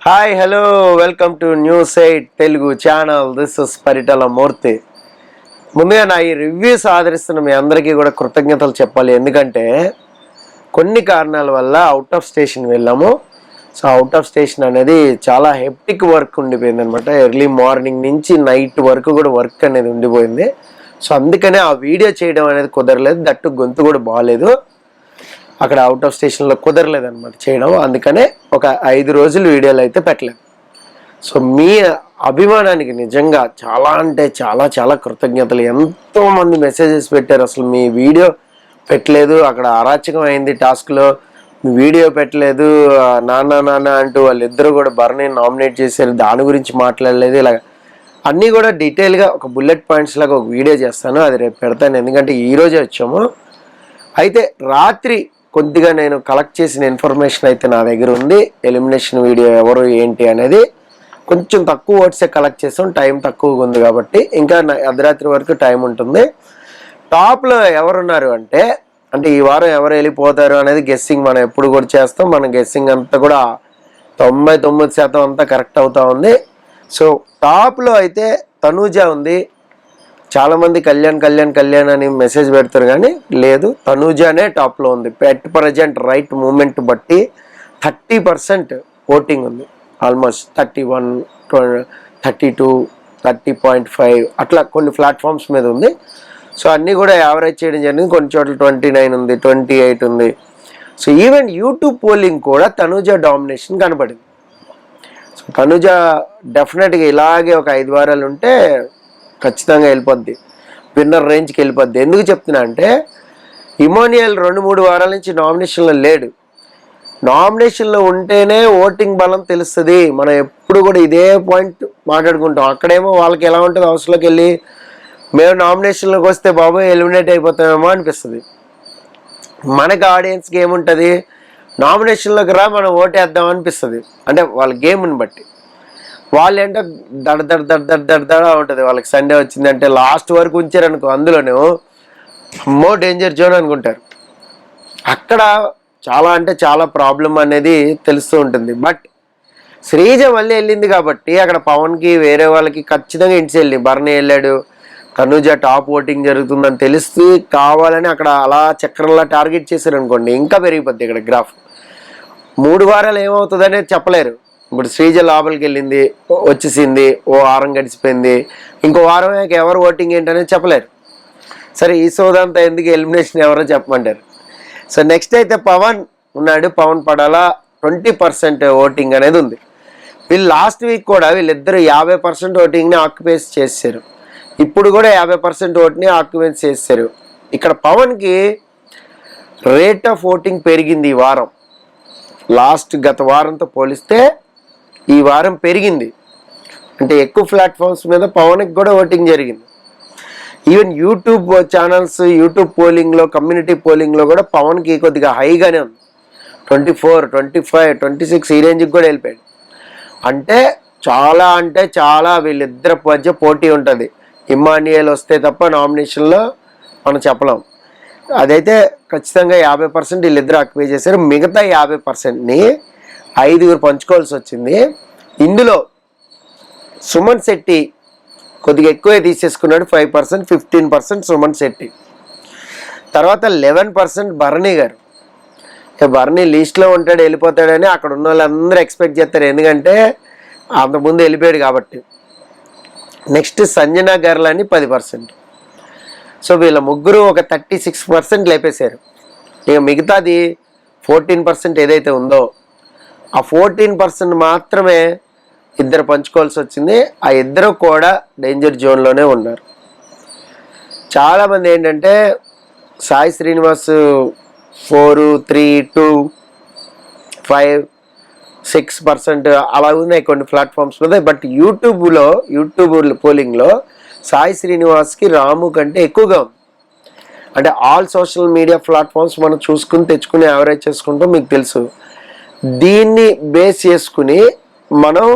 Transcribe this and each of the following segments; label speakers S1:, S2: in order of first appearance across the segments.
S1: Hi hello welcome to news 8 Telugu channel. This is Paritala Murthy. ముందుగా నా ఈ రివ్యూస్ ఆదరిస్తున్న మీ అందరికీ కూడా కృతజ్ఞతలు చెప్పాలి. ఎందుకంటే కొన్ని కారణాల వల్ల అవుట్ ఆఫ్ స్టేషన్ వెళ్ళాము. సో అవుట్ ఆఫ్ స్టేషన్ అనేది చాలా హెప్టిక్ వర్క్ ఉండిపోయింది అనమాట. ఎర్లీ మార్నింగ్ నుంచి నైట్ వరకు కూడా వర్క్ అనేది ఉండిపోయింది. సో అందుకనే ఆ వీడియో చేయడం అనేది కుదరలేదు. దట్టు గొంతు కూడా బాగాలేదు. అక్కడ అవుట్ ఆఫ్ స్టేషన్లో కుదరలేదు అనమాట చేయడం. అందుకనే ఒక 5 రోజులు వీడియోలు అయితే పెట్టలేదు. సో మీ అభిమానానికి నిజంగా చాలా అంటే చాలా చాలా కృతజ్ఞతలు. ఎంతోమంది మెసేజెస్ పెట్టారు, అసలు మీ వీడియో పెట్టలేదు, అక్కడ అరాచకం అయింది టాస్క్లో, మీ వీడియో పెట్టలేదు, నాన్న అంటూ వాళ్ళిద్దరూ కూడా బర్నీ నామినేట్ చేశారు, దాని గురించి మాట్లాడలేదు. ఇలా అన్నీ కూడా డీటెయిల్గా ఒక బుల్లెట్ పాయింట్స్ లాగా ఒక వీడియో చేస్తాను, అది రేపు పెడతాను. ఎందుకంటే ఈరోజే వచ్చాము. అయితే రాత్రి కొద్దిగా నేను కలెక్ట్ చేసిన ఇన్ఫర్మేషన్ అయితే నా దగ్గర ఉంది. ఎలిమినేషన్ వీడియో ఎవరు ఏంటి అనేది కొంచెం తక్కువ వర్డ్సే కలెక్ట్ చేసాం, టైం తక్కువగా ఉంది కాబట్టి. ఇంకా అర్ధరాత్రి వరకు టైం ఉంటుంది. టాప్లో ఎవరున్నారు అంటే ఈ వారం ఎవరు వెళ్ళిపోతారు అనేది గెస్సింగ్ మనం ఎప్పుడు కూడా చేస్తాం. మన గెస్సింగ్ అంతా కూడా 99% అంతా కరెక్ట్ అవుతా ఉంది. సో టాప్లో అయితే తనూజ ఉంది. చాలామంది కళ్యాణ్ అని మెసేజ్ పెడతారు, కానీ లేదు, తనూజానే టాప్లో ఉంది. ఎట్ ప్రజెంట్ రైట్ మూమెంట్ బట్టి 30% ఓటింగ్ ఉంది. ఆల్మోస్ట్ 31, 32, 30.5 అట్లా కొన్ని ప్లాట్ఫామ్స్ మీద ఉంది. సో అన్నీ కూడా యావరేజ్ చేయడం జరిగింది. కొన్ని చోట్ల 29 ఉంది, 28 ఉంది. సో ఈవెన్ యూట్యూబ్ పోలింగ్ కూడా తనూజ డామినేషన్ కనపడింది. సో తనూజ డెఫినెట్గా ఇలాగే ఒక 5 వారాలు ఉంటే ఖచ్చితంగా వెళ్ళిపోద్ది, విన్నర్ రేంజ్కి వెళ్ళిపోద్ది. ఎందుకు చెప్తున్నా అంటే ఇమోనియల్ 2-3 వారాల నుంచి నామినేషన్లో లేడు. నామినేషన్లో ఉంటేనే ఓటింగ్ బలం తెలుస్తుంది. మనం ఎప్పుడు కూడా ఇదే పాయింట్ మాట్లాడుకుంటాం. అక్కడేమో వాళ్ళకి ఎలా ఉంటుంది, హౌస్లోకి వెళ్ళి మేము నామినేషన్లోకి వస్తే బాబోయ్ ఎలిమినేట్ అయిపోతామేమో అనిపిస్తుంది. మనకి ఆడియన్స్కి ఏముంటుంది, నామినేషన్లోకి రా మనం ఓటేద్దాం అనిపిస్తుంది. అంటే వాళ్ళ గేమ్ని బట్టి. వాళ్ళు ఏంటో దడ ఉంటుంది. వాళ్ళకి సండే వచ్చిందంటే లాస్ట్ వరకు ఉంచారనుకో, అందులోనే అమ్మో డేంజర్ జోన్ అనుకుంటారు. అక్కడ చాలా అంటే చాలా ప్రాబ్లం అనేది తెలుస్తూ ఉంటుంది. బట్ శ్రీజ మళ్ళీ వెళ్ళింది కాబట్టి అక్కడ పవన్కి వేరే వాళ్ళకి ఖచ్చితంగా ఇంటి వెళ్ళి బర్నీ వెళ్ళాడు, తనూజ టాప్ ఓటింగ్ జరుగుతుందని తెలుస్తూ కావాలని అక్కడ అలా చక్రంలా టార్గెట్ చేశారు అనుకోండి, ఇంకా పెరిగిపోద్ది ఇక్కడ గ్రాఫ్. 3 వారాలు ఏమవుతుంది అనేది చెప్పలేరు. ఇప్పుడు శ్రీజ లోపలికి వెళ్ళింది, వచ్చేసింది, ఓ వారం గడిచిపోయింది, ఇంకో వారం ఎవరు ఓటింగ్ ఏంటనేది చెప్పలేరు. సరే ఈ సోదంతా ఎందుకు, ఎలిమినేషన్ ఎవరో చెప్పమంటారు. సో నెక్స్ట్ అయితే పవన్ ఉన్నాడు. పవన్ పడాలా 20% ఓటింగ్ అనేది ఉంది. వీళ్ళు లాస్ట్ వీక్ కూడా వీళ్ళిద్దరు 50% ఓటింగ్ని ఆక్యుపేస్ చేశారు. ఇప్పుడు కూడా 50% ఓట్ని ఆక్యుపేస్ చేశారు. ఇక్కడ పవన్కి రేట్ ఆఫ్ ఓటింగ్ పెరిగింది ఈ వారం. గత వారంతో పోలిస్తే ఈ వారం పెరిగింది. అంటే ఎక్కువ ప్లాట్ఫామ్స్ మీద పవన్కి కూడా ఓటింగ్ జరిగింది. ఈవెన్ యూట్యూబ్ ఛానల్స్, యూట్యూబ్ పోలింగ్లో, కమ్యూనిటీ పోలింగ్లో కూడా పవన్కి కొద్దిగా హైగానే ఉంది. 24, 25, 26 ఈ రేంజ్కి కూడా వెళ్ళిపోయాడు. అంటే చాలా వీళ్ళిద్దరి మధ్య పోటీ ఉంటుంది. ఇమానియల్ వస్తే తప్ప నామినేషన్లో మనం చెప్పలేం. అదైతే ఖచ్చితంగా 50% వీళ్ళిద్దరు ఆక్యుపై చేశారు. మిగతా 50%ని 5 పంచుకోవాల్సి వచ్చింది. ఇందులో సుమన్ శెట్టి కొద్దిగా ఎక్కువే తీసేసుకున్నాడు, 5%, 15% సుమన్ శెట్టి. తర్వాత 11% భరణి గారు. భరణి లిస్ట్లో ఉంటాడు, వెళ్ళిపోతాడని అక్కడ ఉన్న వాళ్ళందరూ ఎక్స్పెక్ట్ చేస్తారు, ఎందుకంటే అంతకుముందు వెళ్ళిపోయాడు కాబట్టి. నెక్స్ట్ సంజన గార్లని 10%. సో వీళ్ళ ముగ్గురు ఒక 36% లేపేశారు. ఇక మిగతాది 14% ఏదైతే ఉందో ఆ 14% మాత్రమే ఇద్దరు పంచుకోవాల్సి వచ్చింది. ఆ ఇద్దరు కూడా డేంజర్ జోన్లోనే ఉన్నారు. చాలామంది ఏంటంటే సాయి శ్రీనివాస్ 4, 3, 2, 5, 6% అలా ఉన్నాయి కొన్ని ప్లాట్ఫామ్స్ మీద. బట్ యూట్యూబ్ పోలింగ్లో సాయి శ్రీనివాస్కి రాము కంటే ఎక్కువగా ఉంది. అంటే ఆల్ సోషల్ మీడియా ప్లాట్ఫామ్స్ మనం చూసుకుని తెచ్చుకుని యావరేజ్ చేసుకుంటాం, మీకు తెలుసు. దీన్ని బేస్ చేసుకుని మనం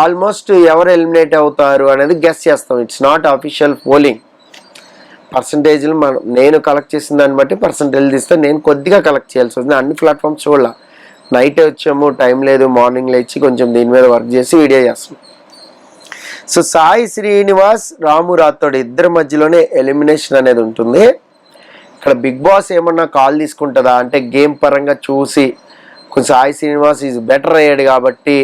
S1: ఆల్మోస్ట్ ఎవరు ఎలిమినేట్ అవుతారు అనేది గెస్ చేస్తాం. It's not official polling. పర్సంటేజ్లు నేను కలెక్ట్ చేసిన దాన్ని బట్టి పర్సంటేజ్ తీస్తే నేను కొద్దిగా కలెక్ట్ చేయాల్సి వస్తుంది. అన్ని ప్లాట్ఫామ్స్ చూడాల, నైటే వచ్చాము, టైం లేదు, మార్నింగ్ లేచి కొంచెం దీని మీద వర్క్ చేసి వీడియో చేస్తున్నాం. సో సాయి శ్రీనివాస్, రాము రాథోడ్ ఇద్దరి మధ్యలోనే ఎలిమినేషన్ అనేది ఉంటుంది. ఇక్కడ బిగ్ బాస్ ఏమన్నా కాల్ తీసుకుంటుందా అంటే గేమ్ పరంగా చూసి కొంచెం సాయి శ్రీనివాస్ ఈజ్ బెటర్ అయ్యాడు కాబట్టి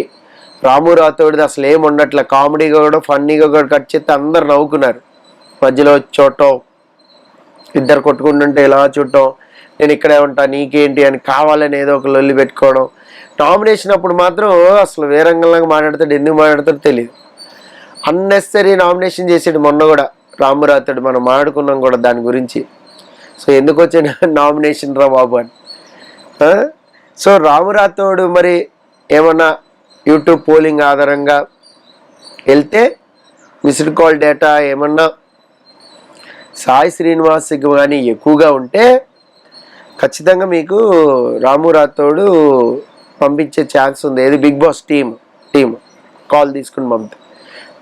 S1: రాము రాథోడ్ది అసలు ఏమి ఉండట్లే, కామెడీగా కూడా ఫన్నీగా కూడా కట్ చేస్తే అందరు నవ్వుకున్నారు. మధ్యలో చూడటం, ఇద్దరు కొట్టుకుంటుంటే ఇలా చూడటం, నేను ఇక్కడే ఉంటా నీకేంటి అని కావాలని ఏదో ఒక లొల్లి పెట్టుకోవడం. నామినేషన్ అప్పుడు మాత్రం అసలు వేరంగంలాగా మాట్లాడతాడు, ఎందుకు మాట్లాడతాడో తెలియదు. అన్నెసరీ నామినేషన్ చేసాడు మొన్న కూడా రాము రాథోడ్, మనం మాట్లాడుకున్నాం కూడా దాని గురించి. సో ఎందుకు వచ్చిన నామినేషన్ రా బాబు అని. సో రాము రాథోడ్ మరి ఏమన్నా యూట్యూబ్ పోలింగ్ ఆధారంగా వెళ్తే మిస్డ్ కాల్ డేటా ఏమన్నా సాయి శ్రీనివాస్కి కానీ ఎక్కువగా ఉంటే ఖచ్చితంగా మీకు రాము రాథోడ్ పంపించే ఛాన్స్ ఉంది. ఏది బిగ్ బాస్ టీమ్ కాల్ తీసుకుని పంపితే.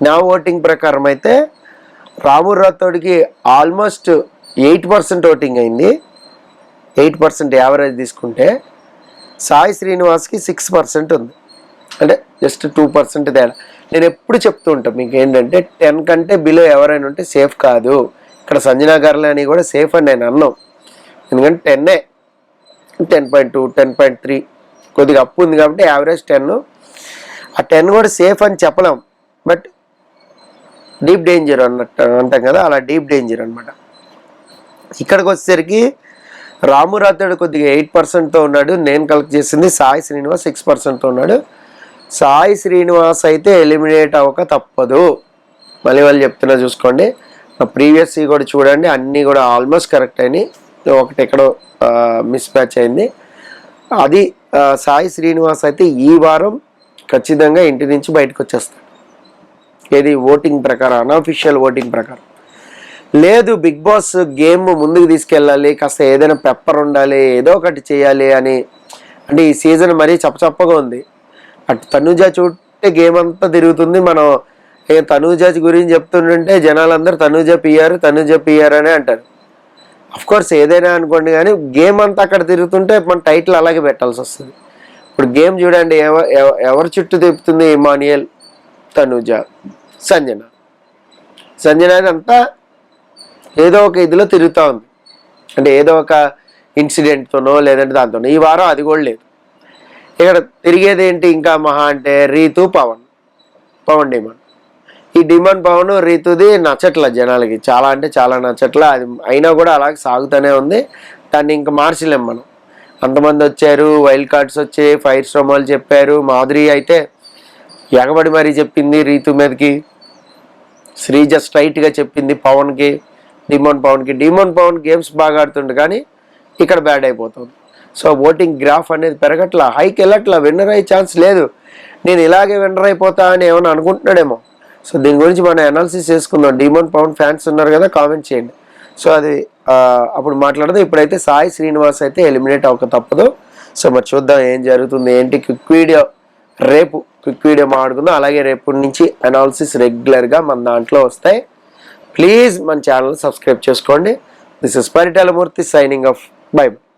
S1: నా ఓటింగ్ ప్రకారం అయితే రాము రాథోడ్కి ఆల్మోస్ట్ 8% ఓటింగ్ అయింది. 8% యావరేజ్ తీసుకుంటే సాయి శ్రీనివాస్కి 6% ఉంది. అంటే జస్ట్ 2% తేడా. నేను ఎప్పుడు చెప్తూ ఉంటాను మీకు ఏంటంటే 10 కంటే బిలో ఎవరైనా ఉంటే సేఫ్ కాదు. ఇక్కడ సంజనా గారులు అని కూడా సేఫ్ అని నేను అన్నాం. ఎందుకంటే 10.2 10.3 కొద్దిగా అప్పు ఉంది కాబట్టి యావరేజ్ 10. ఆ 10 కూడా సేఫ్ అని చెప్పలేం, బట్ డీప్ డేంజర్ అన్నట్టు అంటాం కదా, అలా డీప్ డేంజర్ అనమాట. ఇక్కడికి వచ్చేసరికి రాము రాథోడ్ కొద్దిగా 8%తో ఉన్నాడు. నేను కలెక్ట్ చేసింది సాయి శ్రీనివాస్ 6%తో ఉన్నాడు. సాయి శ్రీనివాస్ అయితే ఎలిమినేట్ అవ్వక తప్పదు. మళ్ళీ వాళ్ళు చెప్తున్నా చూసుకోండి. నా ప్రీవియస్ కూడా చూడండి, అన్నీ కూడా ఆల్మోస్ట్ కరెక్ట్ అయినాయి. ఒకటి ఎక్కడో మిస్ మ్యాచ్ అయింది. అది సాయి శ్రీనివాస్ అయితే ఈ వారం ఖచ్చితంగా ఇంటి నుంచి బయటకు వచ్చేస్తాడు. ఏది ఓటింగ్ ప్రకారం, అన్అఫీషియల్ ఓటింగ్ ప్రకారం. లేదు బిగ్ బాస్ గేమ్ ముందుకు తీసుకెళ్ళాలి, కాస్త ఏదైనా పెప్పర్ ఉండాలి, ఏదో ఒకటి చేయాలి అని అంటే ఈ సీజన్ మరీ చప్పచప్పగా ఉంది. అటు తనూజ చూస్తే గేమ్ అంతా తిరుగుతుంది. మనం తనూజ గురించి చెప్తుంటే జనాలందరూ తనూజ పిఆర్ అని అంటారు. అఫ్కోర్స్ ఏదైనా అనుకోండి, కానీ గేమ్ అంతా అక్కడ తిరుగుతుంటే మన టైటిల్ అలాగే పెట్టాల్సి వస్తుంది. ఇప్పుడు గేమ్ చూడండి, ఎవరి చుట్టూ తిప్పుతుంది? ఇమాన్యుయల్, తనూజ, సంజన అంతా ఏదో ఒక ఇదిలో తిరుగుతూ ఉంది. అంటే ఏదో ఒక ఇన్సిడెంట్తోనో లేదంటే దాంతోనో. ఈ వారం అది కూడా లేదు. ఇక్కడ తిరిగేది ఏంటి ఇంకా మహా అంటే రీతు, పవన్ డిమాండ్. ఈ డిమాండ్ పవన్ రీతుది నచ్చట్ల జనాలకి, చాలా అంటే చాలా నచ్చట్ల. అది అయినా కూడా అలాగే సాగుతూనే ఉంది. దాన్ని ఇంకా మార్చలేం మనం. అంతమంది వచ్చారు, వైల్డ్ కార్డ్స్ వచ్చాయి, ఫైర్ స్ట్రోమాలు చెప్పారు. మాధురి అయితే ఎగబడి మరీ చెప్పింది రీతు మీదకి. శ్రీజ స్ట్రైట్గా చెప్పింది పవన్కి, డిమాండ్ పవన్ గేమ్స్ బాగా ఆడుతుండే కానీ ఇక్కడ బ్యాడ్ అయిపోతుంది. సో ఓటింగ్ గ్రాఫ్ అనేది పెరగట్లా, హైకి వెళ్ళట్లా, విన్నర్ అయ్యే ఛాన్స్ లేదు. నేను ఇలాగే విన్నర్ అయిపోతా అని ఏమైనా అనుకుంటున్నాడేమో. సో దీని గురించి మనం అనాలిసిస్ చేసుకుందాం. డిమాండ్ పవన్ ఫ్యాన్స్ ఉన్నారు కదా, కామెంట్ చేయండి. సో అది అప్పుడు మాట్లాడదాం. ఇప్పుడైతే సాయి శ్రీనివాస్ అయితే ఎలిమినేట్ అవ్వక తప్పదు. సో మరి చూద్దాం ఏం జరుగుతుంది ఏంటి. రేపు క్విక్ వీడియో మాట్లాడుకుందాం. అలాగే రేపు నుంచి అనాలిసిస్ రెగ్యులర్గా మన దాంట్లో వస్తాయి. ప్లీజ్ మన ఛానల్ సబ్స్క్రైబ్ చేసుకోండి. This is Paritala Murthy signing off. By.